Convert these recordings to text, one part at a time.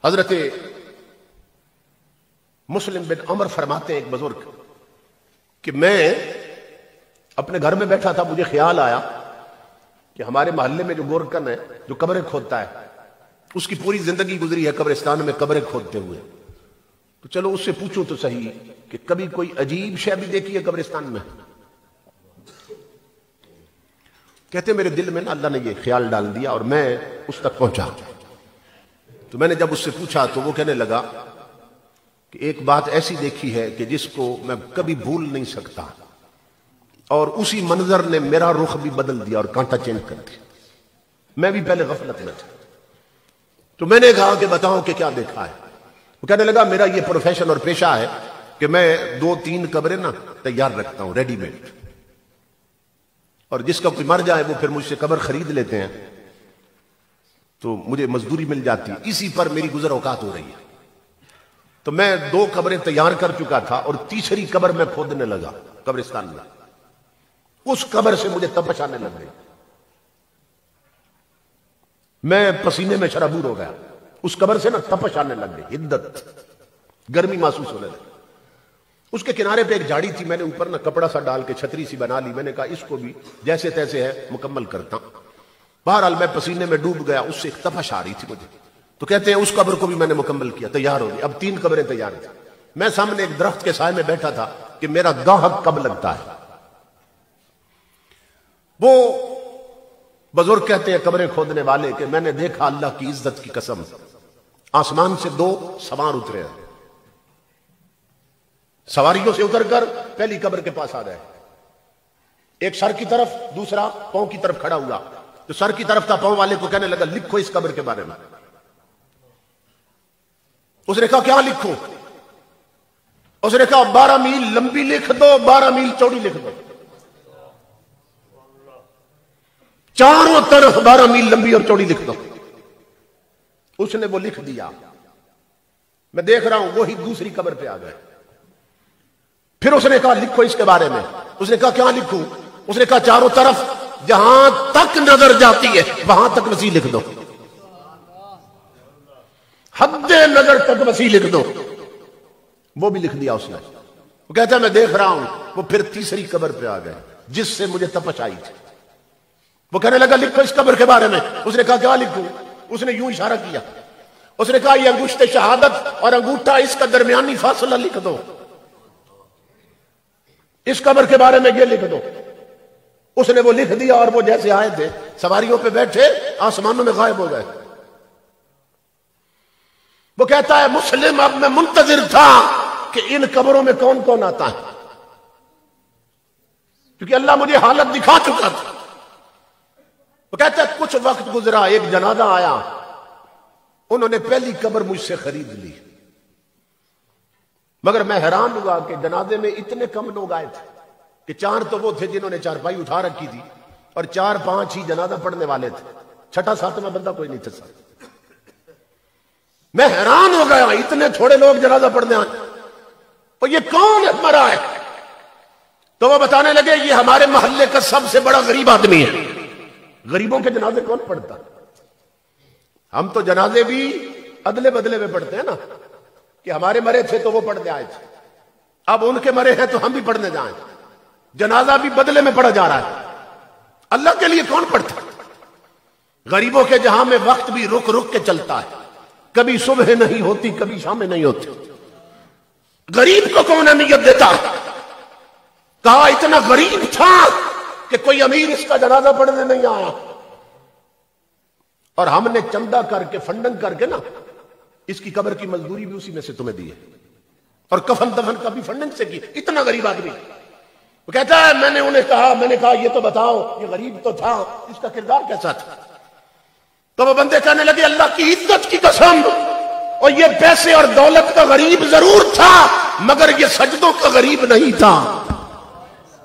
حضرت مسلم بن عمر فرماتے ہیں ایک بزرگ کہ میں اپنے گھر میں بیٹھا تھا، مجھے خیال آیا کہ ہمارے محلے میں جو گورکن ہے جو قبریں کھودتا ہے، اس کی پوری زندگی گزری ہے قبرستان میں قبریں کھودتے ہوئے، تو چلو اس سے پوچھو تو صحیح کہ کبھی کوئی عجیب شے بھی دیکھی ہے قبرستان میں؟ کہتے میرے دل میں نا اللہ نے یہ خیال ڈال دیا اور میں اس تک پہنچا۔ تو میں نے جب اس سے پوچھا تو وہ کہنے لگا کہ ایک بات ایسی دیکھی ہے کہ جس کو میں کبھی بھول نہیں سکتا، اور اسی منظر نے میرا رخ بھی بدل دیا اور کانٹا چینج کر دیا۔ میں بھی پہلے غفلت میں تھا، تو میں نے کہا کہ بتاؤ کہ کیا دیکھا ہے؟ وہ کہنے لگا میرا یہ پروفیشن اور پیشہ ہے کہ میں 2-3 قبریں نا تیار رکھتا ہوں ریڈی میڈ، اور جس کا کوئی مر جائے وہ پھر مجھ سے قبر خرید لیتے ہیں، تو مجھے مزدوری مل جاتی ہے، اسی پر میری گزر اوقات ہو رہی ہے۔ تو میں 2 قبریں تیار کر چکا تھا اور تیسری قبر میں کھودنے لگا قبرستان میں، اس قبر سے مجھے تپش آنے لگ گئی، میں پسینے میں شرابور ہو گیا، اس قبر سے نا تپش آنے لگ گئی، حدت گرمی محسوس ہونے لگی۔ اس کے کنارے پہ ایک جھاڑی تھی، میں نے اوپر نا کپڑا سا ڈال کے چھتری سی بنا لی، میں نے کہا اس کو بھی جیسے تیسے ہے مکمل کرتا ہوں۔ بہرحال میں پسینے میں ڈوب گیا، اس سے ایک تپش آ رہی تھی مجھے، تو کہتے ہیں اس قبر کو بھی میں نے مکمل کیا، تیار ہو گئی، اب 3 قبریں تیار تھیں۔ میں سامنے ایک درخت کے سائے میں بیٹھا تھا کہ میرا گاہک کب لگتا ہے۔ وہ بزرگ کہتے ہیں قبریں کھودنے والے کہ میں نے دیکھا اللہ کی عزت کی قسم، آسمان سے 2 سوار اترے ہیں، سواریوں سے اتر کر پہلی قبر کے پاس آ گئے، ایک سر کی طرف دوسرا پاؤں کی طرف کھڑا ہوا، تو سر کی طرف تھا پاؤں والے کو کہنے لگا لکھو اس قبر کے بارے میں۔ اس نے کہا کیا لکھوں؟ اس نے کہا 12 میل لمبی لکھ دو، 12 میل چوڑی لکھ دو، چاروں طرف 12 میل لمبی اور چوڑی لکھ دو۔ اس نے وہ لکھ دیا، میں دیکھ رہا ہوں وہی دوسری قبر پہ آ گئے۔ پھر اس نے کہا لکھو اس کے بارے میں۔ اس نے کہا کیا لکھوں؟ اس نے کہا چاروں طرف جہاں تک نظر جاتی ہے وہاں تک وسیع لکھ دو، حد نظر تک وسیع لکھ دو۔ وہ بھی لکھ دیا اس نے۔ وہ کہتا ہے میں دیکھ رہا ہوں وہ پھر تیسری قبر پہ آ گئے جس سے مجھے تپش آئی تھی۔ وہ کہنے لگا لکھو اس قبر کے بارے میں۔ اس نے کہا کیا لکھوں؟ اس نے یوں اشارہ کیا، اس نے کہا یہ انگشت شہادت اور انگوٹھا اس کا درمیانی فاصلہ لکھ دو، اس قبر کے بارے میں یہ لکھ دو۔ اس نے وہ لکھ دیا اور وہ جیسے آئے تھے سواریوں پہ بیٹھے آسمانوں میں غائب ہو گئے۔ وہ کہتا ہے مسلم اب میں منتظر تھا کہ ان قبروں میں کون کون آتا ہے، کیونکہ اللہ مجھے حالت دکھا چکا تھا۔ وہ کہتا ہے کچھ وقت گزرا، ایک جنازہ آیا، انہوں نے پہلی قبر مجھ سے خرید لی، مگر میں حیران ہوا کہ جنازے میں اتنے کم لوگ آئے تھے کہ 4 تو وہ تھے جنہوں نے چارپائی اٹھا رکھی تھی اور 4-5 ہی جنازہ پڑھنے والے تھے، 6واں-7واں بندہ کوئی نہیں تھا۔ میں حیران ہو گیا اتنے تھوڑے لوگ جنازہ پڑھنے آئے، اور یہ کون مرا ہے؟ تو وہ بتانے لگے یہ ہمارے محلے کا سب سے بڑا غریب آدمی ہے۔ غریبوں کے جنازے کون پڑھتا؟ ہم تو جنازے بھی ادلے بدلے میں پڑھتے ہیں نا، کہ ہمارے مرے تھے تو وہ پڑھنے آئے تھے، اب ان کے مرے ہیں تو ہم بھی پڑھنے جائیں، جنازہ بھی بدلے میں پڑھا جا رہا ہے۔ اللہ کے لیے کون پڑھتا؟ غریبوں کے جہاں میں وقت بھی رک رک کے چلتا ہے، کبھی صبح نہیں ہوتی کبھی شام نہیں ہوتی۔ غریب کو کون اہمیت دیتا؟ کہا اتنا غریب تھا کہ کوئی امیر اس کا جنازہ پڑھنے نہیں آیا، اور ہم نے چندہ کر کے فنڈنگ کر کے نا اس کی قبر کی مزدوری بھی اسی میں سے تمہیں دی ہے، اور کفن دفن کا بھی فنڈنگ سے کی۔ اتنا غریب آدمی وہ کہتا ہے میں نے کہا یہ تو بتاؤ یہ غریب تو تھا، اس کا کردار کیسا تھا؟ تو وہ بندے کہنے لگے اللہ کی عزت کی قسم، اور یہ پیسے اور دولت کا غریب ضرور تھا مگر یہ سجدوں کا غریب نہیں تھا،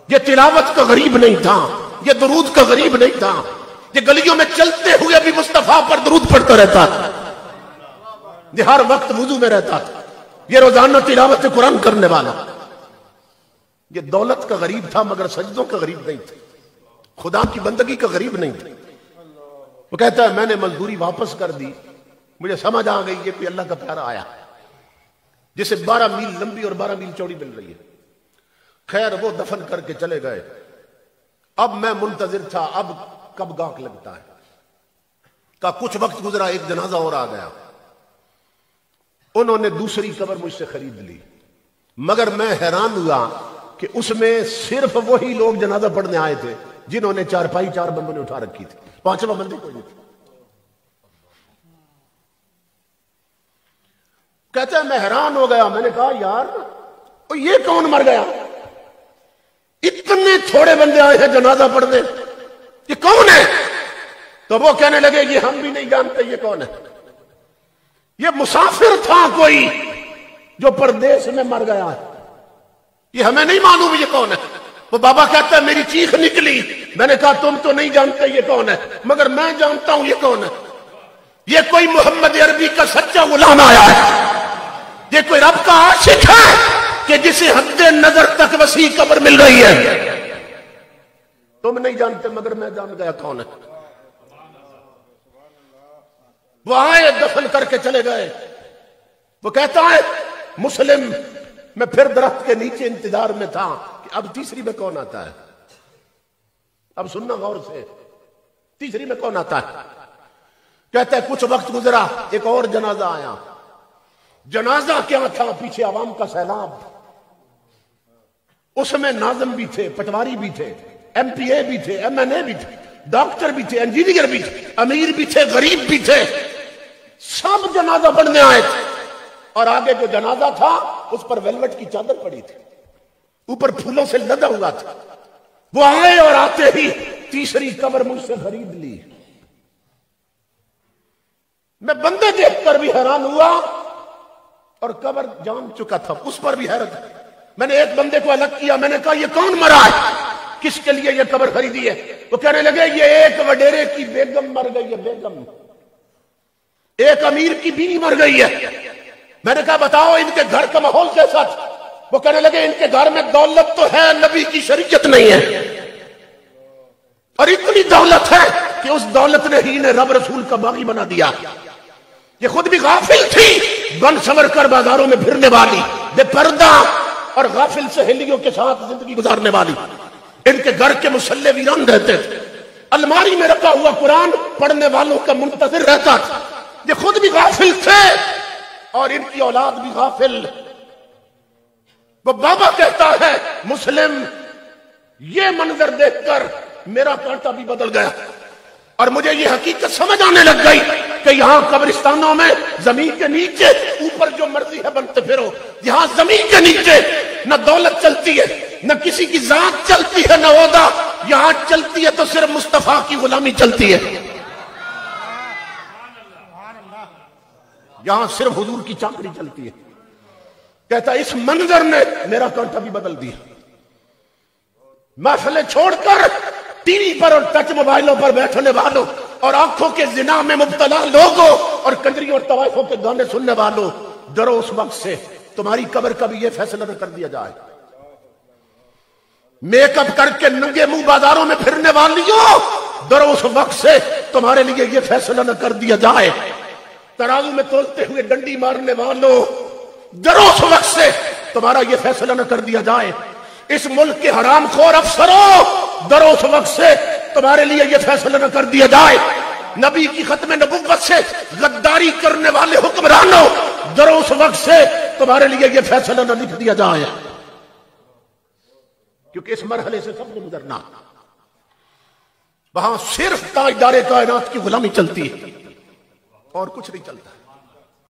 یہ تلاوت کا غریب نہیں تھا، یہ درود کا غریب نہیں تھا، یہ گلیوں میں چلتے ہوئے بھی مصطفیٰ پر درود پڑھتا رہتا تھا، یہ ہر وقت وضو میں رہتا تھا، یہ روزانہ تلاوت قرآن کرنے والا، یہ دولت کا غریب تھا مگر سجدوں کا غریب نہیں تھا، خدا کی بندگی کا غریب نہیں تھا۔ وہ کہتا ہے میں نے مزدوری واپس کر دی، مجھے سمجھ آ گئی یہ کوئی اللہ کا پیارا آیا جسے 12 میل لمبی اور 12 میل چوڑی مل رہی ہے. خیر وہ دفن کر کے چلے گئے. اب میں منتظر تھا اب کب گاہک لگتا ہے. کا کچھ وقت گزرا ایک جنازہ اور آ گیا. انہوں نے دوسری قبر مجھ سے خرید لی مگر میں حیران ہوا کہ اس میں صرف وہی لوگ جنازہ پڑھنے آئے تھے جنہوں نے چارپائی 4 بندوں نے اٹھا رکھی تھی. 5واں بندے کوئی نہیں تھے. کہتے ہیں میں حیران ہو گیا. میں نے کہا یار یہ کون مر گیا؟ اتنے تھوڑے بندے آئے ہیں جنازہ پڑھنے, یہ کون ہے؟ تو وہ کہنے لگے یہ ہم بھی نہیں جانتے یہ کون ہے. یہ مسافر تھا کوئی جو پردیس میں مر گیا ہے, یہ ہمیں نہیں معلوم یہ کون ہے. وہ بابا کہتا ہے میری چیخ نکلی. میں نے کہا تم تو نہیں جانتے یہ کون ہے مگر میں جانتا ہوں یہ کون ہے. یہ کوئی محمد عربی کا سچا غلام آیا ہے. یہ کوئی رب کا عاشق ہے کہ جسے حد نظر تک وسیع قبر مل رہی ہے. تم نہیں جانتے مگر میں جان گیا کون ہے. وہ آئے دفن کر کے چلے گئے. وہ کہتا ہے مسلم میں پھر درخت کے نیچے انتظار میں تھا کہ اب تیسری میں کون آتا ہے. اب سننا غور سے, تیسری میں کون آتا ہے. کہتا ہے کچھ وقت گزرا ایک اور جنازہ آیا. جنازہ کیا تھا, پیچھے عوام کا سیلاب. اس میں ناظم بھی تھے, پٹواری بھی تھے, ایم پی اے بھی تھے, ایم این اے بھی تھے, ڈاکٹر بھی تھے, انجینئر بھی تھے, امیر بھی تھے, غریب بھی تھے. سب جنازہ پڑھنے آئے تھے. اور آگے جو جنازہ تھا اس پر ویلوٹ کی چادر پڑی تھی, اوپر پھولوں سے لدا ہوا تھا. وہ آئے اور آتے ہی تیسری قبر مجھ سے خرید لی. میں بندے دیکھ کر بھی حیران ہوا اور قبر جان چکا تھا اس پر بھی حیرت. میں نے ایک بندے کو الگ کیا. میں نے کہا یہ کون مرا ہے, کس کے لیے یہ قبر خریدی ہے؟ وہ کہنے لگے یہ ایک وڈیرے کی بیگم مر گئی ہے. بیگم, ایک امیر کی بیوی مر گئی ہے. میں نے کہا بتاؤ ان کے گھر کا ماحول کیسا تھا؟ وہ کہنے لگے ان کے گھر میں دولت تو ہے, نبی کی شریعت نہیں ہے. اور اتنی دولت ہے کہ اس دولت نے ہی نے رب رسول کا باغی بنا دیا. یہ خود بھی غافل تھی, بن سنور کر بازاروں میں پھرنے والی, بے پردہ اور غافل سہیلیوں کے ساتھ زندگی گزارنے والی. ان کے گھر کے مصلے ویران رہتے تھے. الماری میں رکھا ہوا قرآن پڑھنے والوں کا منتظر رہتا تھا. یہ خود بھی غافل تھے اور ان کی اولاد بھی غافل. وہ بابا کہتا ہے مسلم یہ منظر دیکھ کر میرا کانٹا بھی بدل گیا اور مجھے یہ حقیقت سمجھ آنے لگ گئی کہ یہاں قبرستانوں میں زمین کے نیچے اوپر جو مرضی ہے بنتے پھرو. یہاں زمین کے نیچے نہ دولت چلتی ہے, نہ کسی کی ذات چلتی ہے, نہ عہدہ. یہاں چلتی ہے تو صرف مصطفیٰ کی غلامی چلتی ہے. یہاں صرف حضور کی چاکری چلتی ہے. کہتا اس منظر نے میرا کانٹا بھی بدل دیا. محفلیں چھوڑ کر ٹی وی پر اور ٹچ موبائلوں پر بیٹھنے والوں اور آنکھوں کے زنا میں مبتلا لوگوں اور کنجریوں اور طوائفوں کے گانے سننے والوں, ڈرو اس وقت سے تمہاری قبر کا بھی یہ فیصلہ نہ کر دیا جائے. میک اپ کر کے ننگے منہ بازاروں میں پھرنے والیوں, ڈرو اس وقت سے تمہارے لیے یہ فیصلہ نہ کر دیا جائے. ترازو میں تولتے ہوئے ڈنڈی مارنے والوں, ڈرو اس وقت سے تمہارا یہ فیصلہ نہ کر دیا جائے. اس ملک کے حرام خور افسروں, ڈرو اس وقت سے تمہارے لیے یہ فیصلہ نہ کر دیا جائے. نبی کی ختم نبوت سے غداری کرنے والے حکمرانوں, ڈرو اس وقت سے تمہارے لیے یہ فیصلہ نہ لکھ دیا جائے. کیونکہ اس مرحلے سے سب نے گزرنا. وہاں صرف تاجدار کائنات کی غلامی چلتی ہے اور کچھ نہیں چلتا.